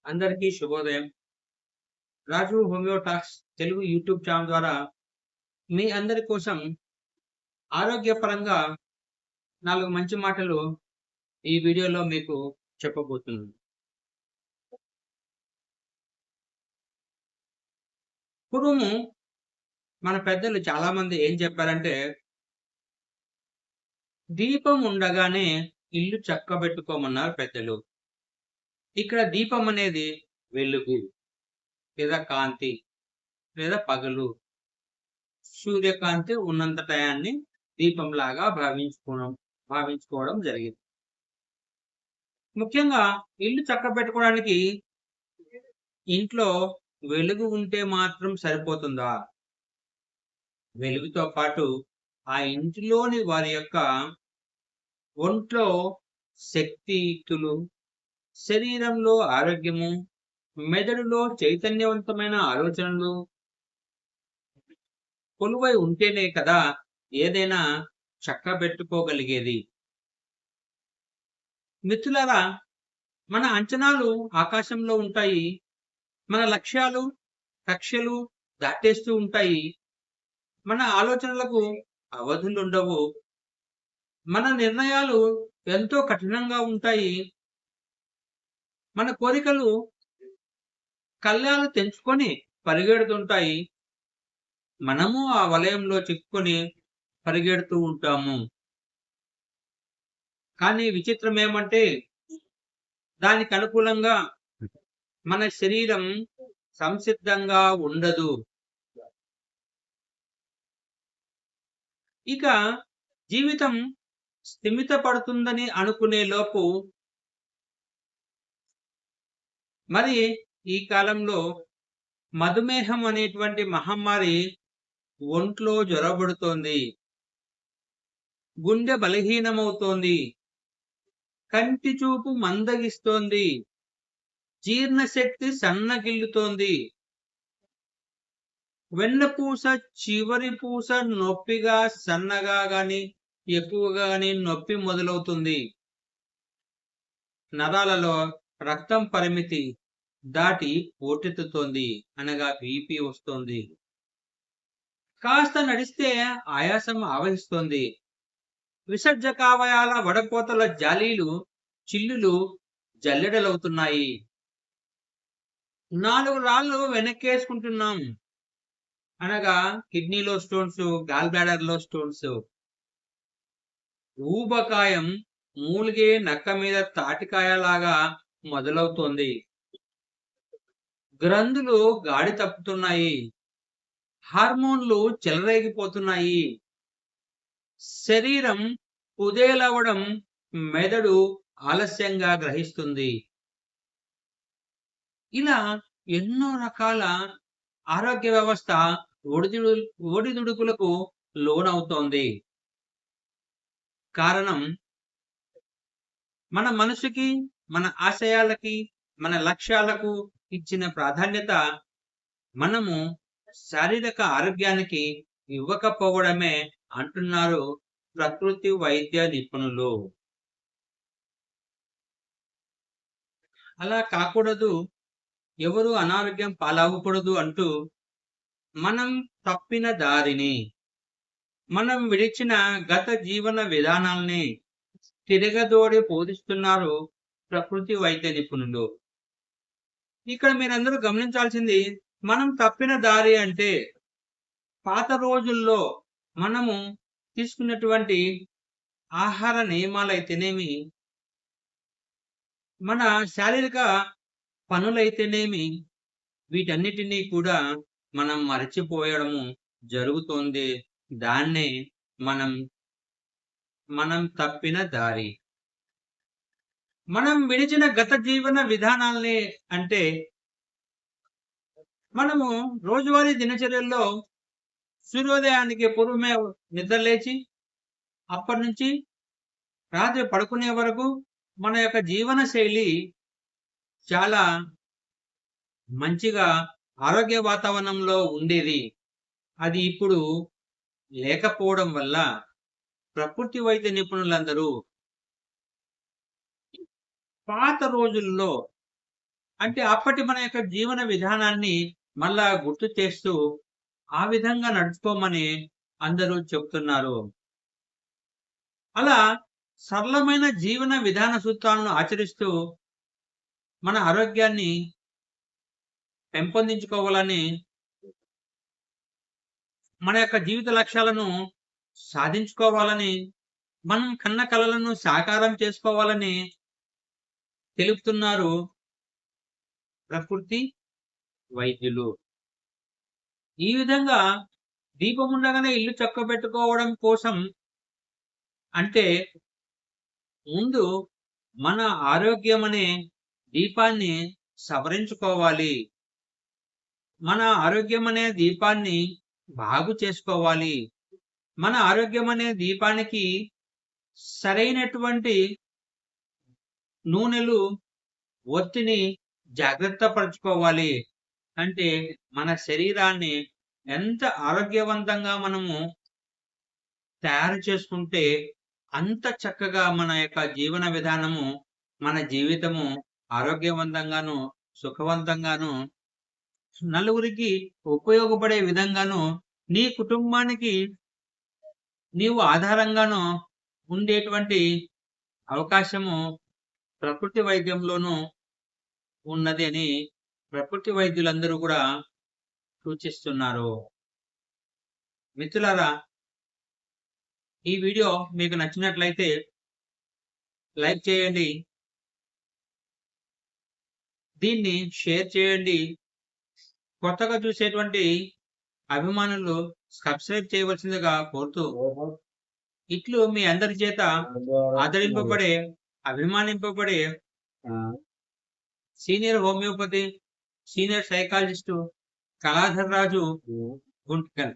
అందరికీ శుభోదయం. Raju homeo talks Telugu YouTube channel ద్వారా మీ అందరి కోసం ఆరోగ్యపరంగా 4 మంచి మాటలు ఈ వీడియోలో మీకు చెప్పబోతున్నాను. పూర్వము మన పెద్దలు చాలామంది ఏం చెప్పారంటే, దీపం ఉండగానే ఇల్లు చక్కబెట్టుకోమన్నారు పెద్దలు. ఇక్కడ దీపం అనేది వెలుగు లేదా కాంతి లేదా పగలు, సూర్యకాంతి ఉన్నంత టయాన్ని దీపంలాగా భావించుకోవడం జరిగింది. ముఖ్యంగా ఇల్లు చక్కబెట్టుకోవడానికి ఇంట్లో వెలుగు ఉంటే మాత్రం సరిపోతుందా? వెలుగుతో పాటు ఆ ఇంటిలోని వారి యొక్క ఒంట్లో శక్తియుక్తులు, శరీరంలో ఆరోగ్యము, మెదడులో చైతన్యవంతమైన ఆలోచనలు కొలువై ఉంటేనే కదా ఏదైనా చక్కబెట్టుకోగలిగేది. మిత్రులారా, మన అంచనాలు ఆకాశంలో ఉంటాయి. మన లక్ష్యాలు కక్షలు దాటేస్తూ ఉంటాయి. మన ఆలోచనలకు అవధులుండవు. మన నిర్ణయాలు ఎంతో కఠినంగా ఉంటాయి. మన కోరికలు కళ్ళాలు తెంచుకొని పరిగెడుతుంటాయి. మనము ఆ వలయంలో చిక్కుకొని పరిగెడుతూ ఉంటాము. కానీ విచిత్రం ఏమంటే, దానికి అనుకూలంగా మన శరీరం సంసిద్ధంగా ఉండదు. ఇక జీవితం స్థిమితపడుతుందని అనుకునే లోపు మరి ఈ కాలంలో మధుమేహం అనేటువంటి మహమ్మారి ఒంట్లో జ్వరబడుతోంది, గుండె బలహీనమవుతోంది, కంటి చూపు మందగిస్తోంది, జీర్ణశక్తి సన్నగిల్లుతోంది, వెన్నపూస చివరి పూస నొప్పిగా సన్నగా గాని ఎక్కువగా గాని నొప్పి మొదలవుతుంది. నరాలలో రక్తం పరిమితి దాటి పోటెత్తుతోంది, అనగా బీపీ వస్తోంది. కాస్త నడిస్తే ఆయాసం ఆవహిస్తోంది. విసర్జకావయాల వడపోతల జాలీలు చిల్లులు జల్లెడలవుతున్నాయి. 4 రాళ్ళు వెనక్కేసుకుంటున్నాం, అనగా కిడ్నీలో స్టోన్స్, గాల్ బ్లాడర్ లో స్టోన్స్. ఊబకాయం మూలిగే నక్క మీద తాటికాయలాగా మొదలవుతోంది. గ్రంథులు గాడి తప్పుతున్నాయి. హార్మోన్లు చెలరేగిపోతున్నాయి. శరీరం కుదేలవడం మెదడు ఆలస్యంగా గ్రహిస్తుంది. ఇలా ఎన్నో రకాల ఆరోగ్య వ్యవస్థ ఒడిదుడుకులకు లోనవుతోంది. కారణం మన మనసుకి, మన ఆశయాలకి, మన లక్ష్యాలకు ఇచ్చిన ప్రాధాన్యత మనము శారీరక ఆరోగ్యానికి ఇవ్వకపోవడమే అంటున్నారు ప్రకృతి వైద్య నిపుణులు. అలా కాకూడదు, ఎవరు అనారోగ్యం పాలవకూడదు అంటూ మనం తప్పిన దారిని, మనం విడిచిన గత జీవన విధానాల్ని తిరగదోడి బోధిస్తున్నారు ప్రకృతి వైద్య నిపుణులు. ఇక్కడ మీరందరూ గమనించాల్సింది, మనం తప్పిన దారి అంటే పాత రోజుల్లో మనము తీసుకున్నటువంటి ఆహార నియమాలైతేనేమి, మన శారీరక పనులైతేనేమి, వీటన్నిటినీ కూడా మనం మరచిపోయడము జరుగుతోంది. దాన్నే మనం తప్పిన దారి. మనం విడిచిన గత జీవన విధానాల్ని అంటే, మనము రోజువారీ దినచర్యల్లో సూర్యోదయానికి పూర్వమే నిద్రలేచి అప్పటి నుంచి రాత్రి పడుకునే వరకు మన యొక్క జీవన శైలి చాలా మంచిగా ఆరోగ్య వాతావరణంలో ఉండేది. అది ఇప్పుడు లేకపోవడం వల్ల ప్రకృతి వైద్య నిపుణులందరూ పాత రోజుల్లో అంటే అప్పటి మన యొక్క జీవన విధానాన్ని మళ్ళా గుర్తు చేస్తూ ఆ విధంగా నడుచుకోమని అందరూ చెప్తున్నారు. అలా సరళమైన జీవన విధాన సూత్రాలను ఆచరిస్తూ మన ఆరోగ్యాన్ని పెంపొందించుకోవాలని, మన యొక్క జీవిత లక్ష్యాలను సాధించుకోవాలని, మనం కన్న కలలను సాకారం చేసుకోవాలని తెలుపుతున్నారు ప్రకృతి వైద్యులు. ఈ విధంగా దీపం ఉండగానే ఇల్లు చక్కబెట్టుకోవడం కోసం అంటే ముందు మన ఆరోగ్యం అనే దీపాన్ని సవరించుకోవాలి. మన ఆరోగ్యం అనే దీపాన్ని బాగు చేసుకోవాలి. మన ఆరోగ్యం అనే దీపానికి సరైనటువంటి నూనెలు, ఒత్తిని జాగ్రత్త పరుచుకోవాలి. అంటే మన శరీరాన్ని ఎంత ఆరోగ్యవంతంగా మనము తయారు చేసుకుంటే అంత చక్కగా మన యొక్క జీవన విధానము, మన జీవితము ఆరోగ్యవంతంగాను, సుఖవంతంగాను, నలుగురికి ఉపయోగపడే విధంగాను, నీ కుటుంబానికి నీవు ఆధారంగాను ఉండేటువంటి అవకాశము ప్రకృతి వైద్యంలోనూ ఉన్నది అని ప్రకృతి వైద్యులందరూ కూడా సూచిస్తున్నారు. మిత్రులారా, ఈ వీడియో మీకు నచ్చినట్లయితే లైక్ చేయండి, దీన్ని షేర్ చేయండి. కొత్తగా చూసేటువంటి అభిమానులు సబ్స్క్రైబ్ చేయవలసిందిగా కోరుతూ, ఇట్లు మీ అందరి చేత ఆదరింపబడే, అభిమానింపబడే senior homeopathy, senior psychologist Kaladhar Raju గుంట్కల్.